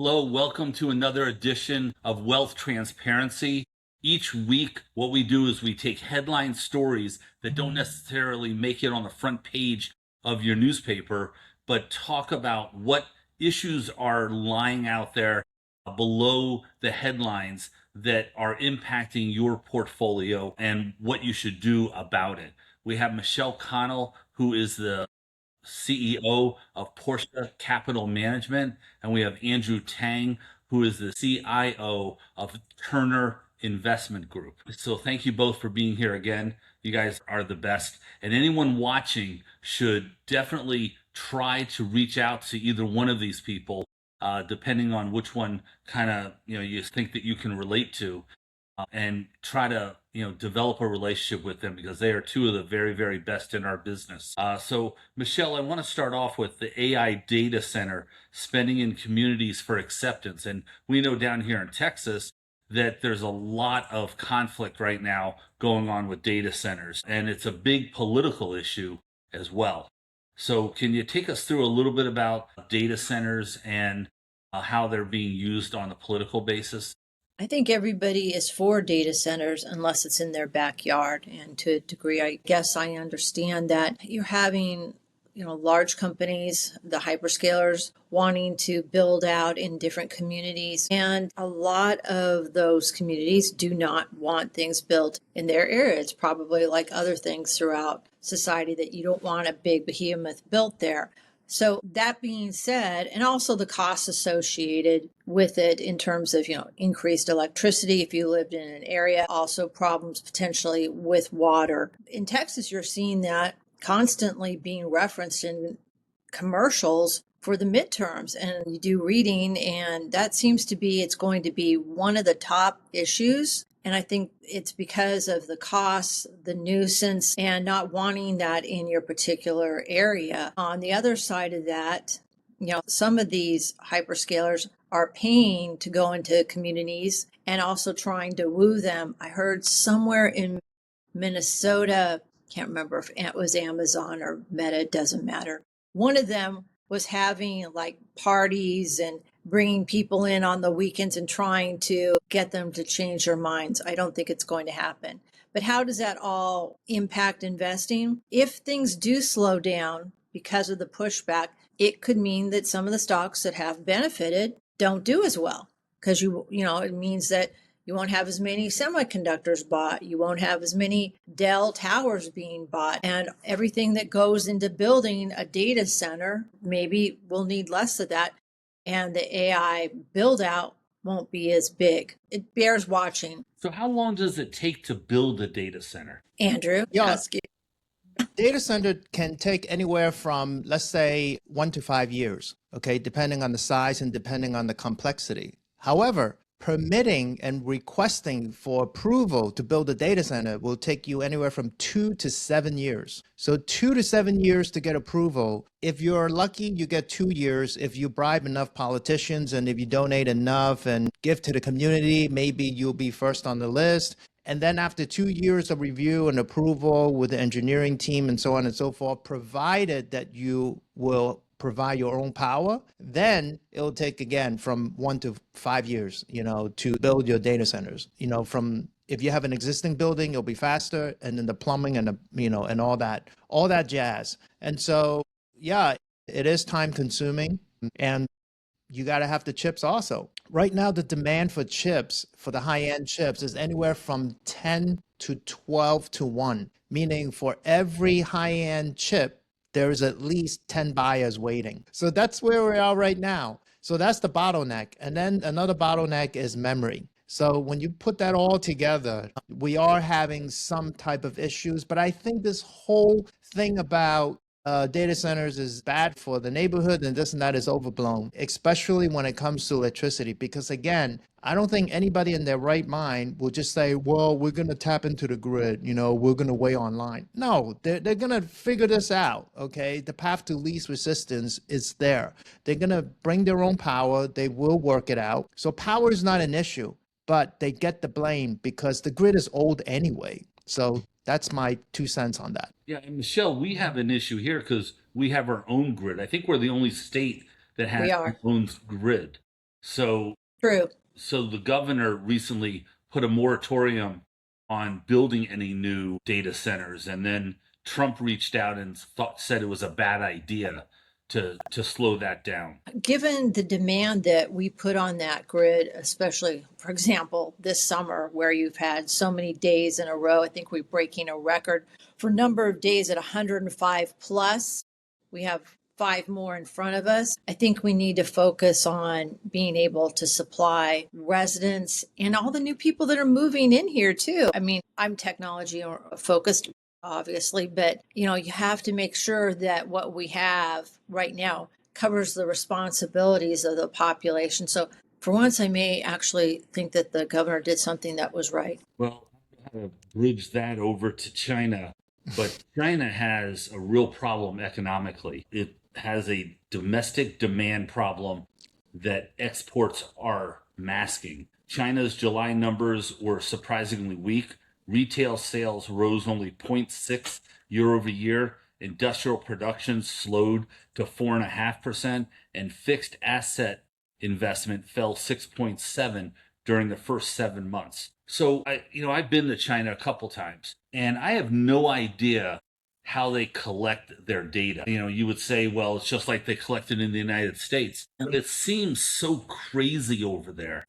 Hello, welcome to another edition of Wealth Transparency. Each week, what we do is we take headline stories that don't necessarily make it on the front page of your newspaper, but talk about what issues are lying out there below the headlines that are impacting your portfolio and what you should do about it. We have Michelle Connell, who is the CEO of Portia Capital Management, and we have Andrew Tang, who is the CIO of Turner Investment Group. So thank you both for being here again. You guys are the best. And anyone watching should definitely try to reach out to either one of these people, depending on which one kind of you think that you can relate to, and try to develop a relationship with them because they are two of the very, very best in our business. So Michelle, I want to start off with the AI data center spending in communities for acceptance. And we know down here in Texas that there's a lot of conflict right now going on with data centers, and it's a big political issue as well. So can you take us through a little bit about data centers and how they're being used on a political basis? I think everybody is for data centers unless it's in their backyard. And to a degree, I guess I understand that you're having, large companies, the hyperscalers, wanting to build out in different communities. And a lot of those communities do not want things built in their area. It's probably like other things throughout society that you don't want a big behemoth built there. So that being said, and also the costs associated with it in terms of, increased electricity if you lived in an area, also problems potentially with water. In Texas, you're seeing that constantly being referenced in commercials for the midterms, and you do reading, and that seems to be, it's going to be one of the top issues. And I think it's because of the costs, the nuisance, and not wanting that in your particular area. On the other side of that, some of these hyperscalers are paying to go into communities and also trying to woo them. I heard somewhere in Minnesota, can't remember if it was Amazon or Meta, it doesn't matter. One of them was having like parties and bringing people in on the weekends and trying to get them to change their minds. I don't think it's going to happen. But how does that all impact investing? If things do slow down because of the pushback, it could mean that some of the stocks that have benefited don't do as well, because it means that you won't have as many semiconductors bought. You won't have as many Dell towers being bought. And everything that goes into building a data center, maybe we'll need less of that. And the AI build out won't be as big. It bears watching. So how long does it take to build a data center? Andrew, Yeah, ask you. data center can take anywhere from, let's say, 1 to 5 years, okay, depending on the size and depending on the complexity. However, permitting and requesting for approval to build a data center will take you anywhere from 2 to 7 years. So 2 to 7 years to get approval. If you're lucky, you get 2 years. If you bribe enough politicians and if you donate enough and give to the community, maybe you'll be first on the list. And then after 2 years of review and approval with the engineering team and so on and so forth, provided that you will provide your own power, then it'll take again from 1 to 5 years, to build your data centers. From if you have an existing building, it'll be faster, and then the plumbing and and all that jazz. And so, yeah, it is time consuming, and you got to have the chips also. Right now, the demand for chips, for the high-end chips, is anywhere from 10 to 12 to 1, meaning for every high-end chip, there's at least 10 buyers waiting. So that's where we are right now. So that's the bottleneck. And then another bottleneck is memory. So when you put that all together, we are having some type of issues. But I think this whole thing about data centers is bad for the neighborhood and this and that is overblown, especially when it comes to electricity. Because again, I don't think anybody in their right mind will just say, well, we're going to tap into the grid, we're going to wait online. No, they're going to figure this out, okay? The path to least resistance is there. They're going to bring their own power. They will work it out. So power is not an issue, but they get the blame because the grid is old anyway. So that's my 2 cents on that. Yeah, and Michelle, we have an issue here because we have our own grid. I think we're the only state that has We its are. own grid. So True. so the governor recently put a moratorium on building any new data centers, and then Trump reached out and said it was a bad idea to slow that down. Given the demand that we put on that grid, especially, for example, this summer where you've had so many days in a row, I think we're breaking a record for number of days at 105 plus. We have 5 more in front of us. I think we need to focus on being able to supply residents and all the new people that are moving in here too. I mean, I'm technology focused, obviously, but you have to make sure that what we have right now covers the responsibilities of the population. So for once, I may actually think that the governor did something that was right. Well, I'm going to bridge that over to China, but China has a real problem economically. It has a domestic demand problem that exports are masking. China's July numbers were surprisingly weak. Retail sales rose only 0.6 year over year. Industrial production slowed to 4.5%, and fixed asset investment fell 6.7 during the first 7 months. So I've been to China a couple times, and I have no idea how they collect their data. You would say, well, it's just like they collect it in the United States. And it seems so crazy over there.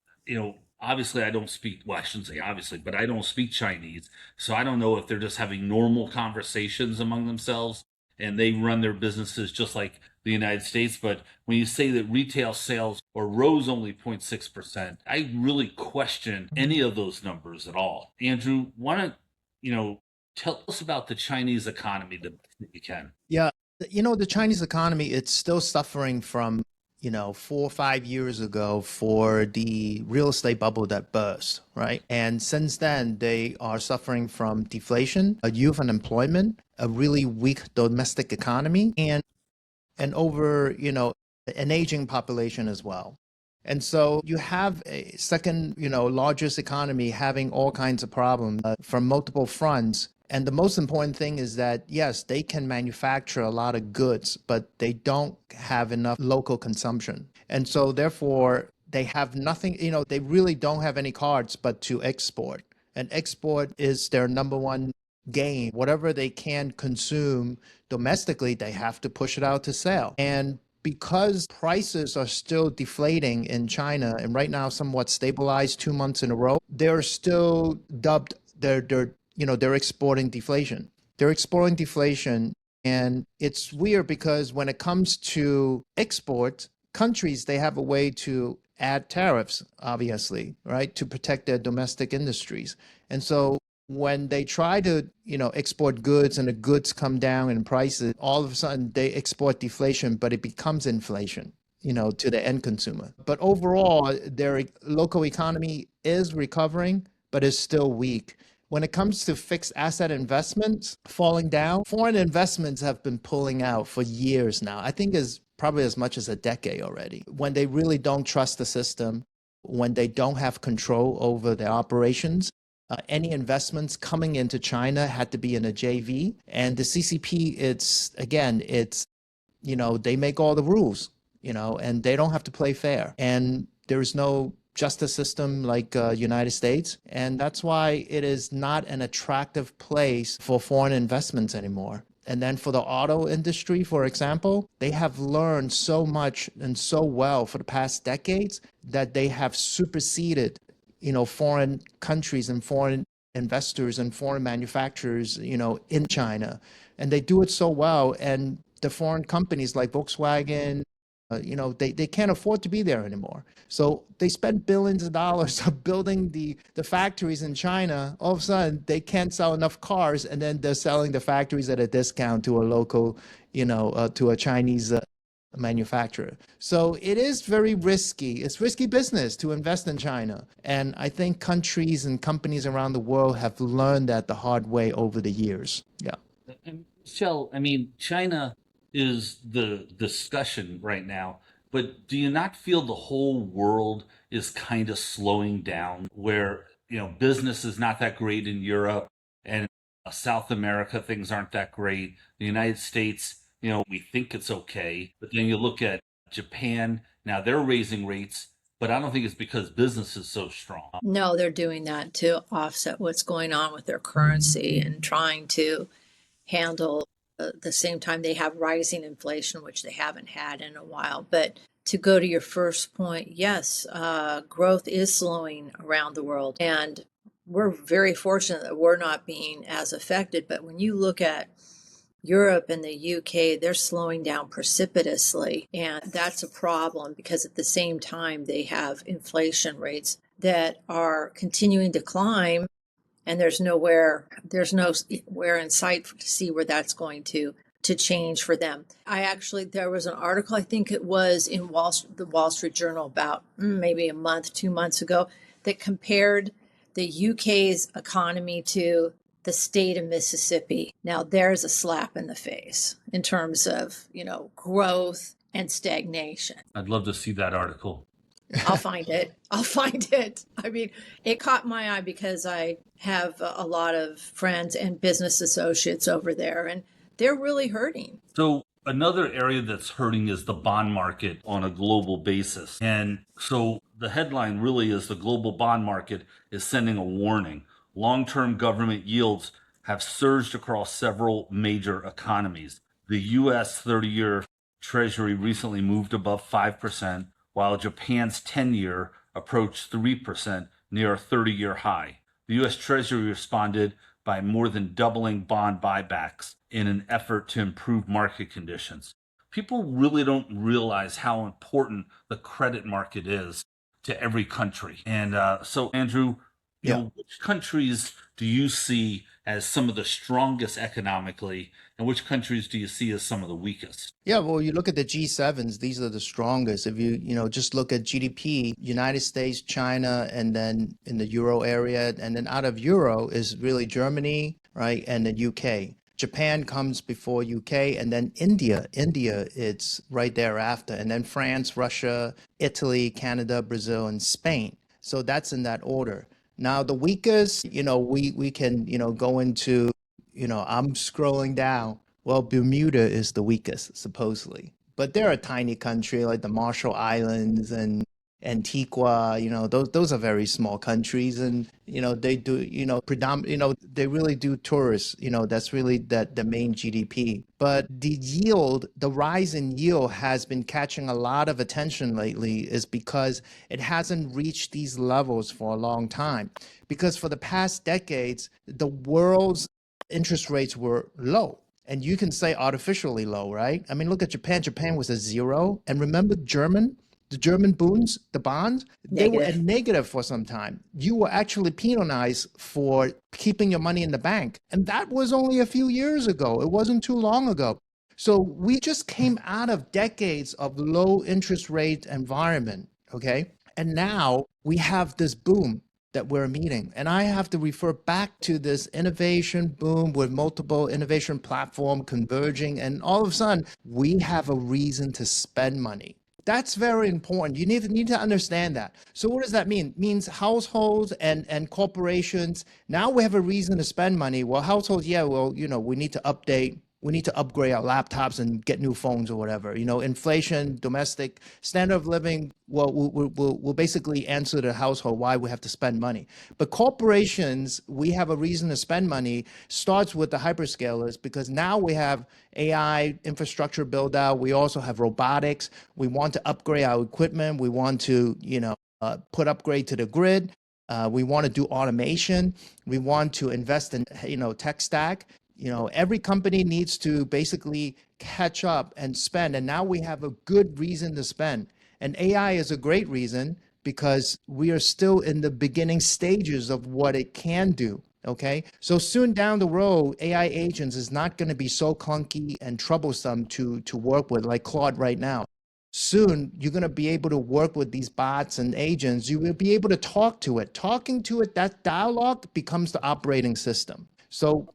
Obviously I don't speak, well, I shouldn't say obviously, but I don't speak Chinese. So I don't know if they're just having normal conversations among themselves and they run their businesses just like the United States. But when you say that retail sales or rose only 0.6%, I really question any of those numbers at all. Andrew, why don't tell us about the Chinese economy the best that you can. Yeah, the Chinese economy, it's still suffering from, 4 or 5 years ago for the real estate bubble that burst, right? And since then, they are suffering from deflation, a youth unemployment, a really weak domestic economy, and over, an aging population as well. And so you have a second, largest economy having all kinds of problems from multiple fronts. And the most important thing is that, yes, they can manufacture a lot of goods, but they don't have enough local consumption. And so therefore, they have nothing, they really don't have any cards but to export. And export is their number one game. Whatever they can consume domestically, they have to push it out to sell. And because prices are still deflating in China and right now somewhat stabilized 2 months in a row, they're still dubbed they're exporting deflation. They're exporting deflation, and it's weird because when it comes to export, countries, they have a way to add tariffs, obviously, right, to protect their domestic industries. And so when they try to, export goods and the goods come down in prices, all of a sudden they export deflation, but it becomes inflation, to the end consumer. But overall, their local economy is recovering, but is still weak. When it comes to fixed asset investments falling down, foreign investments have been pulling out for years now. I think is probably as much as a decade already. When they really don't trust the system, when they don't have control over their operations, any investments coming into China had to be in a JV. And the CCP, they make all the rules, and they don't have to play fair. And there's no justice system like United States. And that's why it is not an attractive place for foreign investments anymore. And then for the auto industry, for example, they have learned so much and so well for the past decades that they have superseded, foreign countries and foreign investors and foreign manufacturers, in China. And they do it so well. And the foreign companies like Volkswagen, they can't afford to be there anymore. So they spend billions of dollars of building the factories in China. All of a sudden, they can't sell enough cars, and then they're selling the factories at a discount to a local, to a Chinese manufacturer. So it is very risky. It's risky business to invest in China. And I think countries and companies around the world have learned that the hard way over the years. Yeah. And Michelle, China is the discussion right now, but do you not feel the whole world is kind of slowing down where, business is not that great in Europe and South America, things aren't that great. The United States, we think it's okay, but then you look at Japan, now they're raising rates, but I don't think it's because business is so strong. No, they're doing that to offset what's going on with their currency and trying to handle the same time they have rising inflation, which they haven't had in a while. But to go to your first point, yes, growth is slowing around the world. And we're very fortunate that we're not being as affected. But when you look at Europe and the UK, they're slowing down precipitously. And that's a problem because at the same time, they have inflation rates that are continuing to climb. And there's nowhere in sight to see where that's going to change for them. There was an article, I think it was in the Wall Street Journal about maybe a month, 2 months ago, that compared the UK's economy to the state of Mississippi. Now there's a slap in the face in terms of, growth and stagnation. I'd love to see that article. I'll find it. I mean, it caught my eye because I have a lot of friends and business associates over there, and they're really hurting. So another area that's hurting is the bond market on a global basis. And so the headline really is the global bond market is sending a warning. Long-term government yields have surged across several major economies. The U.S. 30-year Treasury recently moved above 5%, while Japan's 10-year approached 3%, near a 30-year high. The U.S. Treasury responded by more than doubling bond buybacks in an effort to improve market conditions. People really don't realize how important the credit market is to every country. And so, Andrew, which countries do you see as some of the strongest economically, and which countries do you see as some of the weakest? Yeah, well, you look at the G7s, these are the strongest. If you just look at GDP, United States, China, and then in the Euro area, and then out of Euro is really Germany, right, and the UK. Japan comes before UK, and then India, it's right thereafter, and then France, Russia, Italy, Canada, Brazil, and Spain. So that's in that order. Now, the weakest, we can, go into, I'm scrolling down. Well, Bermuda is the weakest, supposedly. But they're a tiny country like the Marshall Islands and Antigua, those are very small countries. And, they do, they really do tourists, that's really the main GDP. But the rise in yield has been catching a lot of attention lately is because it hasn't reached these levels for a long time. Because for the past decades, the world's interest rates were low. And you can say artificially low, right? I mean, look at Japan. Japan was at 0. And remember the German bonds, the bonds, they were at negative for some time. You were actually penalized for keeping your money in the bank. And that was only a few years ago. It wasn't too long ago. So we just came out of decades of low interest rate environment, okay? And now we have this boom that we're meeting. And I have to refer back to this innovation boom with multiple innovation platform converging. And all of a sudden, we have a reason to spend money. That's very important. You need to understand that. So what does that mean? It means households and corporations, now we have a reason to spend money. Well, households, we need to update. We need to upgrade our laptops and get new phones or whatever. Inflation, domestic standard of living, we'll basically answer the household why we have to spend money. But corporations, we have a reason to spend money, starts with the hyperscalers because now we have AI infrastructure build out. We also have robotics. We want to upgrade our equipment. We want to, put upgrade to the grid. We want to do automation. We want to invest in, tech stack. Every company needs to basically catch up and spend. And now we have a good reason to spend. And AI is a great reason because we are still in the beginning stages of what it can do. Okay. So soon down the road, AI agents is not going to be so clunky and troublesome to work with like Claude right now. Soon, you're going to be able to work with these bots and agents. You will be able to talk to it. Talking to it, that dialogue becomes the operating system. So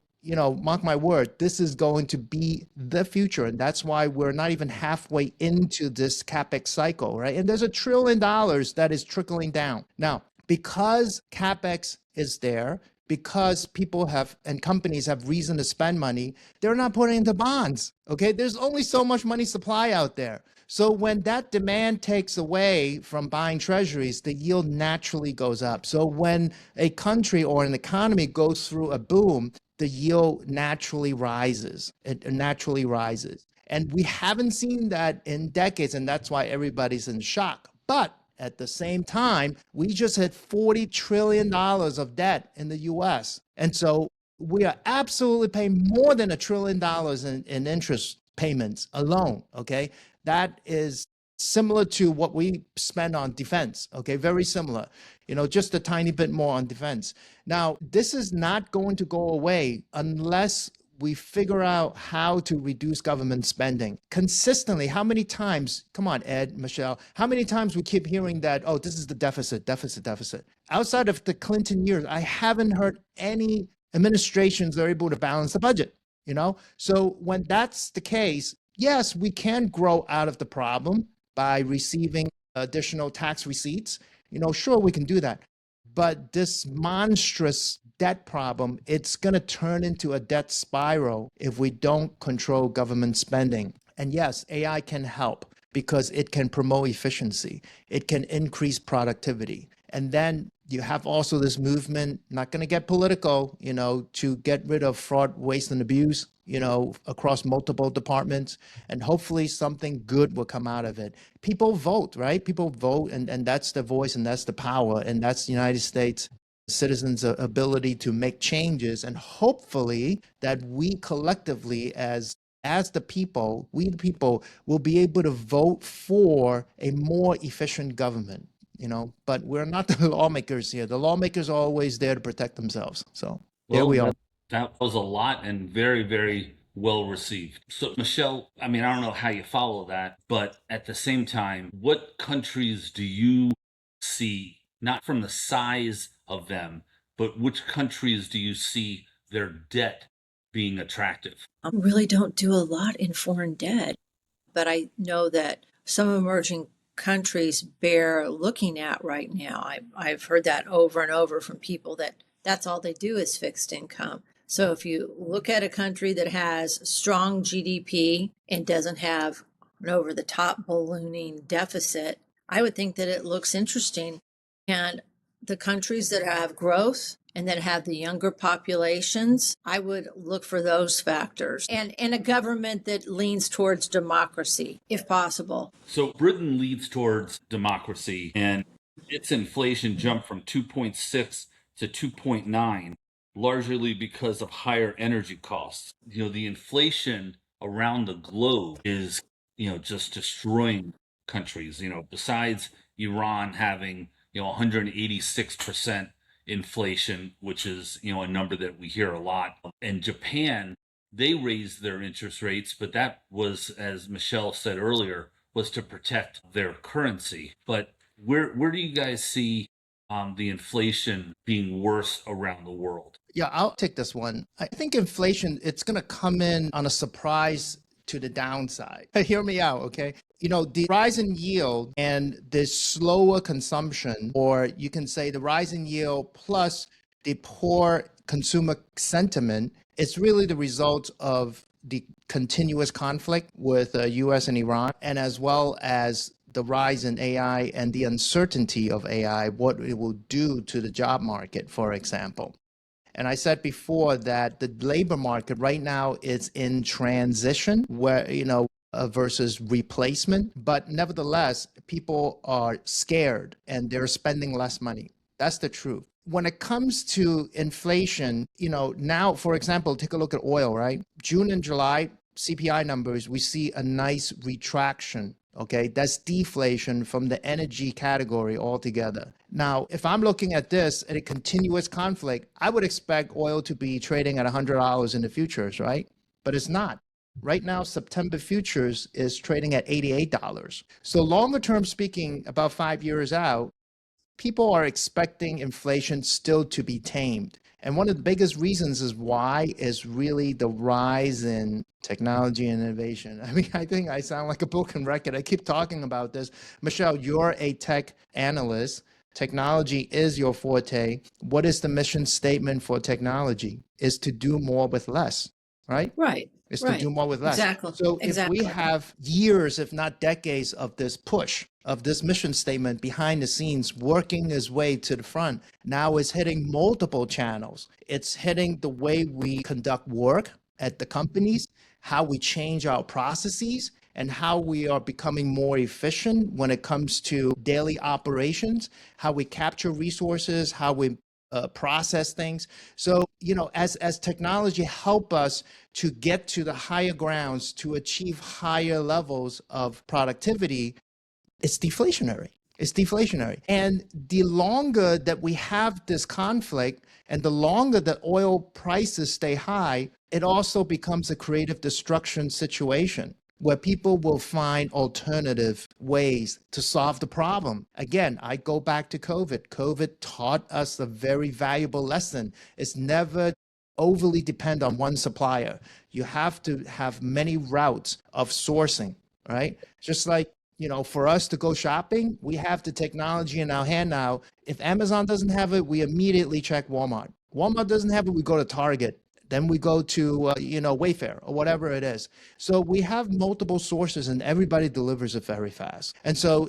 mark my word, this is going to be the future. And that's why we're not even halfway into this CapEx cycle, right? And there's $1 trillion that is trickling down. Now, because CapEx is there, because people have and companies have reason to spend money, they're not putting into bonds, okay? There's only so much money supply out there. So when that demand takes away from buying treasuries, the yield naturally goes up. So when a country or an economy goes through a boom, the yield naturally rises. It naturally rises. And we haven't seen that in decades, and that's why everybody's in shock. But at the same time, we just hit $40 trillion of debt in the US. And so we are absolutely paying more than $1 trillion in interest payments alone. Okay. That is similar to what we spend on defense. Okay. Very similar, just a tiny bit more on defense. Now, this is not going to go away unless we figure out how to reduce government spending consistently. How many times, come on, Ed, Michelle, how many times we keep hearing that, oh, this is the deficit. Outside of the Clinton years, I haven't heard any administrations that are able to balance the budget, So when that's the case, yes, we can grow out of the problem by receiving additional tax receipts. Sure, we can do that. But this monstrous debt problem, it's going to turn into a debt spiral if we don't control government spending. And yes, AI can help because it can promote efficiency. It can increase productivity. And then you have also this movement, not going to get political, to get rid of fraud, waste, and abuse, across multiple departments. And hopefully something good will come out of it. People vote, right? People vote, and that's the voice, and that's the power, and that's the United States citizens' ability to make changes. And hopefully that we collectively as the people, we the people will be able to vote for a more efficient government. But we're not the lawmakers here. The lawmakers are always there to protect themselves. So there we are. That was a lot and very, very well received. So, Michelle, I don't know how you follow that, but at the same time, what countries do you see, not from the size of them, but which countries do you see their debt being attractive? I really don't do a lot in foreign debt, but I know that some emerging countries bear looking at right now. I've heard that over and over from people that's all they do is fixed income. So if you look at a country that has strong GDP and doesn't have an over the top ballooning deficit, I would think that it looks interesting. And the countries that have growth and that have the younger populations, I would look for those factors. And a government that leans towards democracy, if possible. So Britain leads towards democracy, and its inflation jumped from 2.6 to 2.9, largely because of higher energy costs. The inflation around the globe is, just destroying countries. Besides Iran having 186% inflation, which is a number that we hear a lot. And Japan, they raised their interest rates, but that was, as Michelle said earlier, was to protect their currency. But where do you guys see the inflation being worse around the world? Yeah, I'll take this one. I think inflation, it's going to come in on a surprise to the downside. Hear me out, okay? The rise in yield and the slower consumption, or you can say the rise in yield plus the poor consumer sentiment, it's really the result of the continuous conflict with the US and Iran, and as well as the rise in AI and the uncertainty of AI, what it will do to the job market, for example. And I said before that the labor market right now is in transition where, versus replacement. But nevertheless, people are scared and they're spending less money. That's the truth. When it comes to inflation, now, for example, take a look at oil, right? June and July CPI numbers, we see a nice retraction. Okay, that's deflation from the energy category altogether. Now, if I'm looking at this at a continuous conflict, I would expect oil to be trading at $100 in the futures, right? But it's not. Right now, September futures is trading at $88. So longer term speaking, about 5 years out, people are expecting inflation still to be tamed. And one of the biggest reasons is why is really the rise in technology and innovation. I think I sound like a broken record. I keep talking about this. Michelle, you're a tech analyst. Technology is your forte. What is the mission statement for technology? Is to do more with less, right? Right. is to Right. do more with less. Exactly. So if Exactly. we have years, if not decades, of this push, of this mission statement behind the scenes, working its way to the front, now it's hitting multiple channels. It's hitting the way we conduct work at the companies, how we change our processes, and how we are becoming more efficient when it comes to daily operations, how we capture resources, how we process things. So, as technology help us to get to the higher grounds, to achieve higher levels of productivity, it's deflationary. It's deflationary. And the longer that we have this conflict and the longer that oil prices stay high, it also becomes a creative destruction situation where people will find alternative ways to solve the problem. Again, I go back to COVID. COVID taught us a very valuable lesson. It's never overly depend on one supplier. You have to have many routes of sourcing, right? Just like, for us to go shopping, we have the technology in our hand now. If Amazon doesn't have it, we immediately check Walmart. Walmart doesn't have it, we go to Target. Then we go to, Wayfair or whatever it is. So we have multiple sources and everybody delivers it very fast. And so,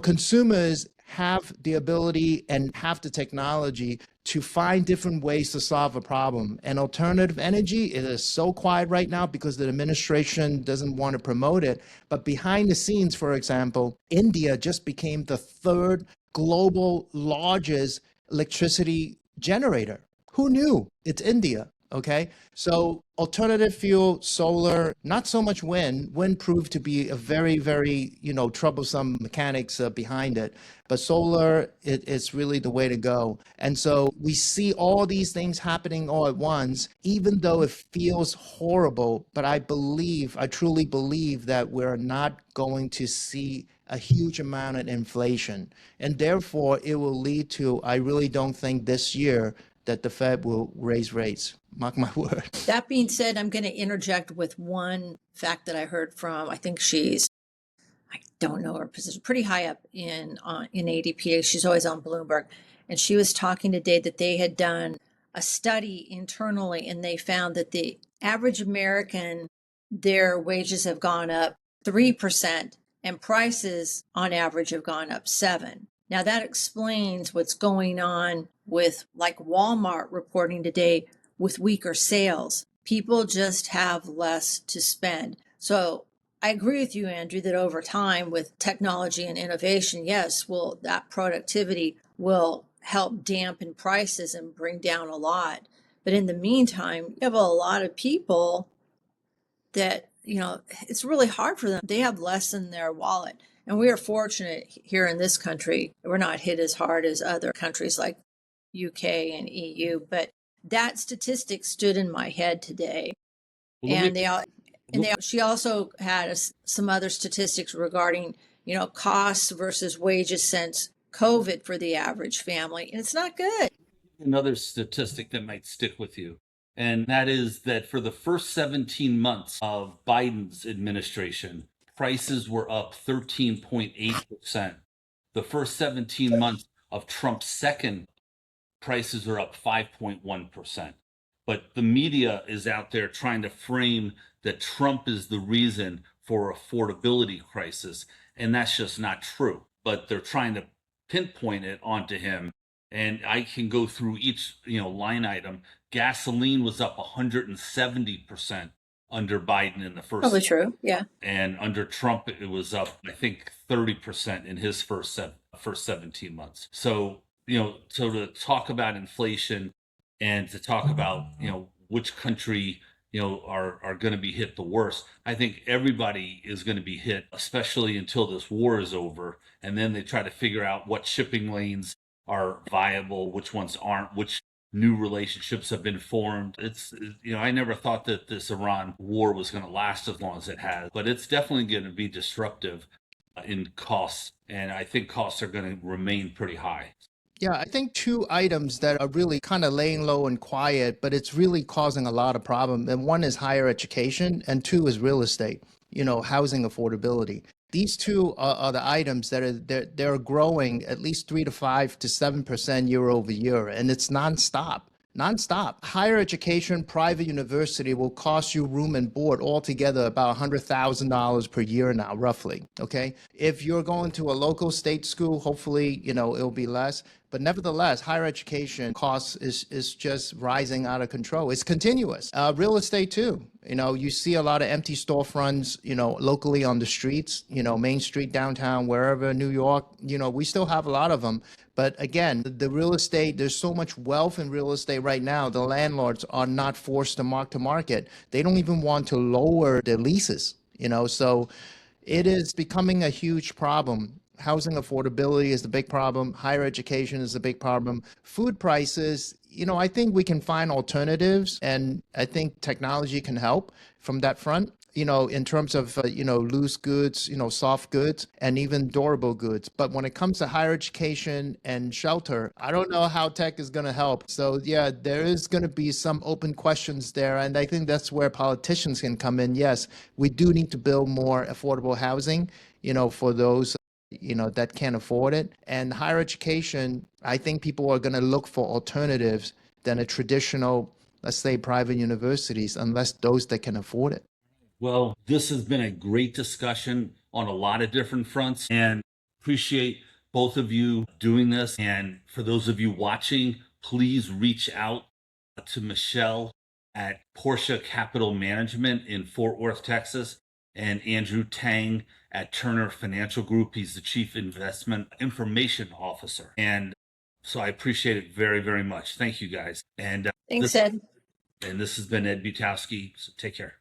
consumers have the ability and have the technology to find different ways to solve a problem. And alternative energy, it is so quiet right now because the administration doesn't want to promote it. But behind the scenes, for example, India just became the third global largest electricity generator. Who knew? It's India. Okay, so alternative fuel, solar, not so much wind. Wind proved to be a very, very, troublesome mechanics behind it. But solar, it's really the way to go. And so we see all these things happening all at once, even though it feels horrible. But I truly believe that we're not going to see a huge amount of inflation. And therefore, it will lead to, I really don't think this year that the Fed will raise rates. Mark my word. That being said, I'm going to interject with one fact that I heard from, I think I don't know her position, pretty high up in ADP. She's always on Bloomberg. And she was talking today that they had done a study internally and they found that the average American, their wages have gone up 3% and prices on average have gone up 7%. Now that explains what's going on with like Walmart reporting today with weaker sales. People just have less to spend. So I agree with you, Andrew, that over time with technology and innovation, yes, that productivity will help dampen prices and bring down a lot. But in the meantime, you have a lot of people that, it's really hard for them. They have less in their wallet. And we are fortunate here in this country. We're not hit as hard as other countries like UK and EU, but that statistic stood in my head today. And she also had some other statistics regarding, costs versus wages since COVID for the average family. And it's not good. Another statistic that might stick with you, and that is that for the first 17 months of Biden's administration, prices were up 13.8%. The first 17 months of Trump's second, prices are up 5.1%. But the media is out there trying to frame that Trump is the reason for affordability crisis, and that's just not true. But they're trying to pinpoint it onto him. And I can go through each, line item. Gasoline was up 170% under Biden in the first. Probably true. Yeah. And under Trump, it was up, I think, 30% in his first 17 months. So, so to talk about inflation and to talk about, which country, are going to be hit the worst, I think everybody is going to be hit, especially until this war is over. And then they try to figure out what shipping lanes are viable, which ones aren't, which new relationships have been formed. It's, I never thought that this Iran war was going to last as long as it has, but it's definitely going to be disruptive in costs. And I think costs are going to remain pretty high. Yeah, I think two items that are really kind of laying low and quiet, but it's really causing a lot of problem. And one is higher education and two is real estate, housing affordability. These two are the items that they're growing at least 3 to 5 to 7% year over year, and it's nonstop. nonstop. Higher education, private university will cost you room and board altogether about $100,000 per year now, roughly. Okay. If you're going to a local state school, hopefully, it'll be less. But nevertheless, higher education costs is just rising out of control. It's continuous. Real estate too. You see a lot of empty storefronts, locally on the streets, Main Street, downtown, wherever, New York, we still have a lot of them. But again, the real estate, there's so much wealth in real estate right now. The landlords are not forced to market. They don't even want to lower their leases, so it is becoming a huge problem. Housing affordability is the big problem. Higher education is the big problem. Food prices, I think we can find alternatives, and I think technology can help from that front. In terms of, loose goods, soft goods, and even durable goods. But when it comes to higher education and shelter, I don't know how tech is going to help. So, yeah, there is going to be some open questions there. And I think that's where politicians can come in. Yes, we do need to build more affordable housing, for those that can't afford it. And higher education, I think people are going to look for alternatives than a traditional, let's say, private universities, unless those that can afford it. Well, this has been a great discussion on a lot of different fronts, and appreciate both of you doing this. And for those of you watching, please reach out to Michelle at Portia Capital Management in Fort Worth, Texas, and Andrew Tang at Turner Financial Group. He's the Chief Investment Information Officer. And so I appreciate it very, very much. Thank you, guys. And Thanks, Ed. and this has been Ed Butowski. So take care.